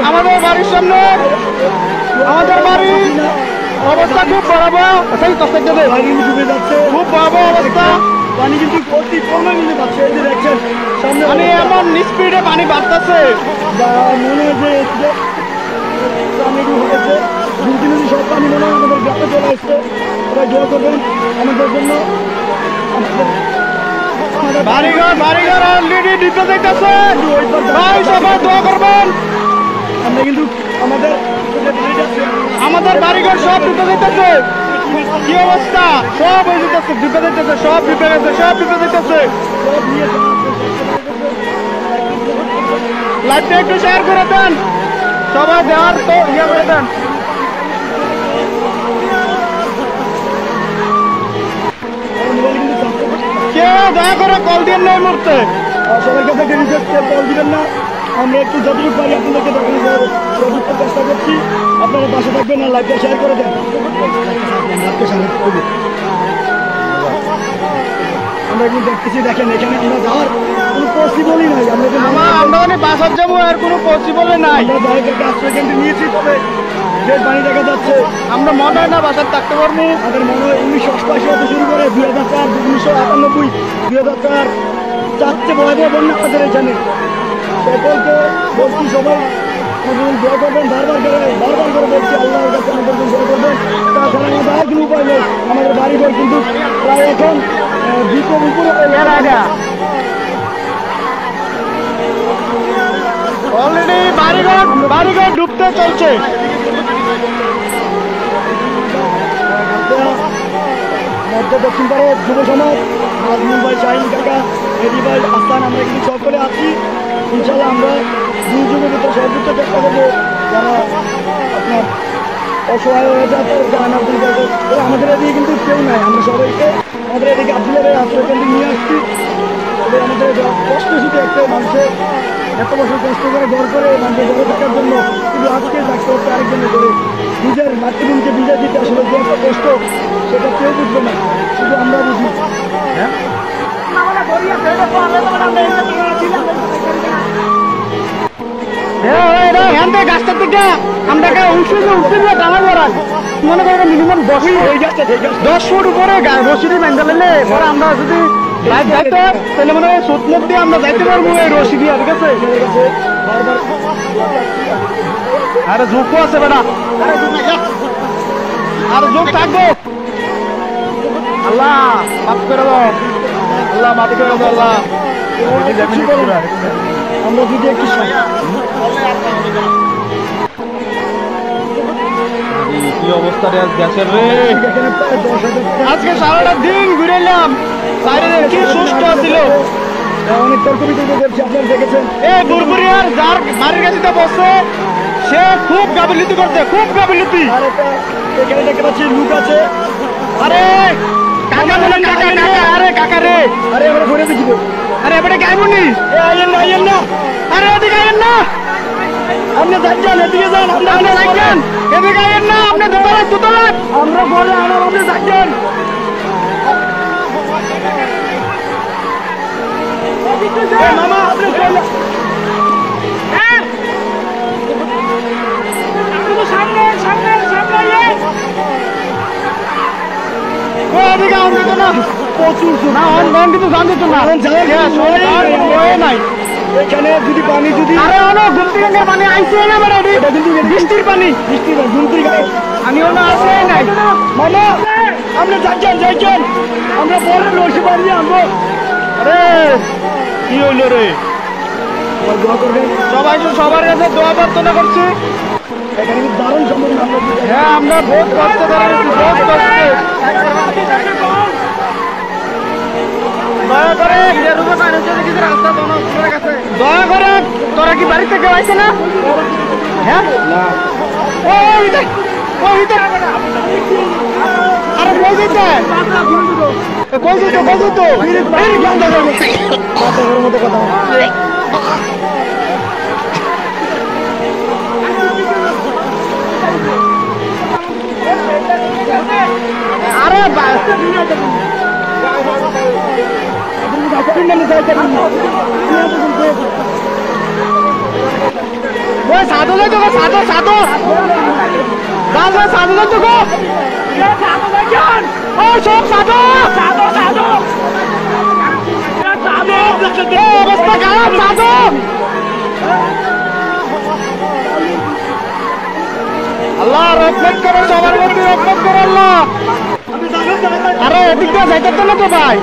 আমাদের বাড়ির সামনে আমাদের বাড়ির অবস্থা খুব ভয়াবহ, ডুবে যাচ্ছে, খুব ভয়াবহ অবস্থা। পানি কিন্তু অতি কমে কিন্তু যাচ্ছে, এই যে দেখছেন সামনে মানে এমন স্পিডে পানি বাড়তেছে, মনে হয় যে হয়েছে দুই সব পানি মনে হয় আমাদের গ্রামে চলে আসছে। সবাই দোয়া করবেন আমাদের জন্য। বাড়িঘর অলরেডি ডুবে যাইতেছে, ভাই সবাই দোয়া করবেন। আমরা কিন্তু আমাদের বাড়িঘর সব ডুবে যাইতেছে, কি অবস্থা, সব হয়ে যেতেছে, ডুবে যাইতেছে, সব ডুবে গেছে, সব ডুবে যাইতেছে। লাইভটা একটু শেয়ার করে দেন, সবাই দেওয়ার তো ইয়ে করে দেন। কেউ দয়া করে কল দিবেন না, এই মুহূর্তে সবার কাছে একটা রিকোয়েস্ট, কল দিবেন না। আমরা একটু যতটুকু পারি আপনাদেরকে দেখানোর চেষ্টা করছি। আপনারা পাশে থাকবেন আর লাইভটা শেয়ার করে দেন। আমরা কিন্তু দেখতেছি, দেখেন এখানে আমরা যাওয়ার কোনো পসিবলই নাই। আমরা বাসার যাবো আর কোনো পসিবলই নাই। আমরা আশ্রয় কেন্দ্রে নিয়েছি, তবে যে পানি দেখা যাচ্ছে আমরা মনে হয় না বাসার থাকতে পারবো। আমাদের মনে হয় 1988 হতে শুরু করে 2004, 1998, 2004 চারটে ভয়াবহ বন্যা আমাদের এখানে। সকলকে বলছি সবাই দোয়া করবেন, বারবার করে বলছি আল্লাহর কাছে আমাদের দোয়া করবেন। তাছাড়া আমাদের আর কোনো উপায় নেই। আমাদের বাড়িঘর কিন্তু প্রায় এখন দ্বিতীয় উপরে অলরেডি বাড়িঘর ডুবতে চলছে। মধ্য দক্ষিণ ভারত যুব সমাজ, নাজমুল ভাই, শাহিন কাকা, এডি ভাই, আস্তান, আমরা কিন্তু সকলে আছি। ইনশাল্লাহ আমরা দুর্যোগের ভিতরে সর্বোচ্চ চেষ্টা করবো যারা আপনার অসহায় হয়ে যাচ্ছে, আমাদের এদিকে কিন্তু কেউ নাই। আমরা সবাইকে আমাদের এদিকে আব্দুল্লাহ ভাই আশ্রয় কেন্দ্রে নিয়ে আসছি। তবে আমাদের কষ্ট শুধু একটা, মানুষের এত বছর কষ্ট করে ঘর করে মানুষের ঘরে থাকার জন্য, কিন্তু আজকে থাকতে হচ্ছে আরেকজনের করে। নিজের মাতৃভূমিকে বিজয় দিতে আসলে যে একটা কষ্ট, সেটা কেউ বুঝবে না, শুধু আমরা বুঝি। হ্যাঁ, গাছটার দিকে আমরা মনে করি মিনিমাম 10 ফুট উপরে রশিদি মেন্দালে পরে আমরা যদি লাইভ যাইতে তাহলে মনে হয় সুতমুখ দিয়ে আমরা যাইতে পারবো এই রশি দিয়ে। ঠিক আছে, আরে ঝুঁকও আছে বেটা, আর ঝুঁক থাকবো। আল্লাহ মাফ করে দাও, আল্লাহ মাফ করে দাও, আল্লাহ। আমরা যদি একটু কি অবস্থা রে গ্যাসের রে, আজকে সারাটা দিন ঘুরেলাম, কি সুস্থ ছিল। অনেক তর্ক বিতর্ক করছি, আপনারা দেখেছেন। এই বুরবুরিয়ার যার বাড়ির কাছে বসে সে খুব গাফিলতি করছে, খুব গাফিলতি। আর এখানে দেখতে পাচ্ছি লুক আছে। আরে কাকা বলে, কাকা কাকা, আরে কাকা রে, আরে আমরা ঘুরে দেখি। আরে এবারে গাইবনি, আইয়েন না, আইয়েন না, আরে এদিকে আইয়েন না, আপনি যাচ্ছেন এদিকে যান, আপনি যাচ্ছেন এদিকে আইয়েন না, আপনি দুতলায় আমরা বলে আপনি যাচ্ছেন। মামা আপনি সামনে সামনে সামনে প্রচুর কিন্তু জানতে তো নাই এখানে। যদি পানি যদি গুমতিগঙ্গার পানি আইসে না মানে এটা কিন্তু বৃষ্টির পানি, বৃষ্টির গুমতির গায়ে আমি আসে নাই। মামা আপনি যাচ্ছেন, আমরা বলে রসি পানি আনবো। আরে কি হইলো রে, দোয়া করবেন সবাই, সবার কাছে দোয়া প্রার্থনা করছি। এখানে কিন্তু দারুণ সম্ভাবনা। হ্যাঁ, আমরা বহুত কষ্ট করে, বহুত কষ্ট। দয়া করে দয়া করে, তোরা কি বাড়ি থেকে আইছে না? হ্যাঁ, আরে কই যেতে, কই যেত, কই যেত মতো কথা। আরে ওই সাধু যাই তো সাধু সাধু সাধু সাধু যাই তো গো ও সব সাধু সাধু সাধু অবস্থা খারাপ সাধু আল্লাহ রহমত করো সবার মধ্যে রহমত করো আল্লাহ আরে এদিক দিয়ে যাইতে না তো ভাই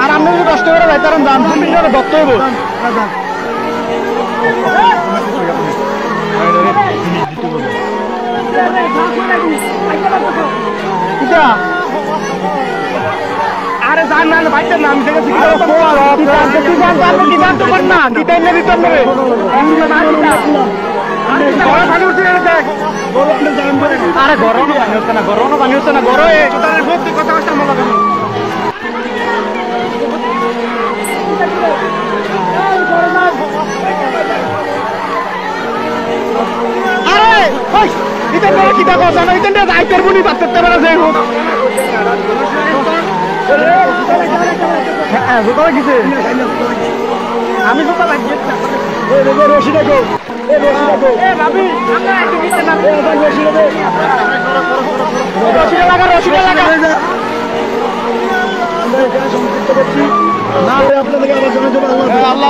আর আপনি যদি কষ্ট করে যাইতারেন দাম দত্ত হইব আরে জান না ভাইটা নাম থেকে আরে গরম পানি হচ্ছে না গরম পানি হচ্ছে না গরম কথা কথা মনে করি আরে ইতেন কি দেখো জানো ইতেন যাইতের বুনি পাত্তে পারা যাই হোক হ্যাঁ জোতা কিসে আমি জোতা লাগিয়ে রশি দেখো রশিটা লাগা আপনাদেরকে আবার জানাই দেবো আল্লাহ।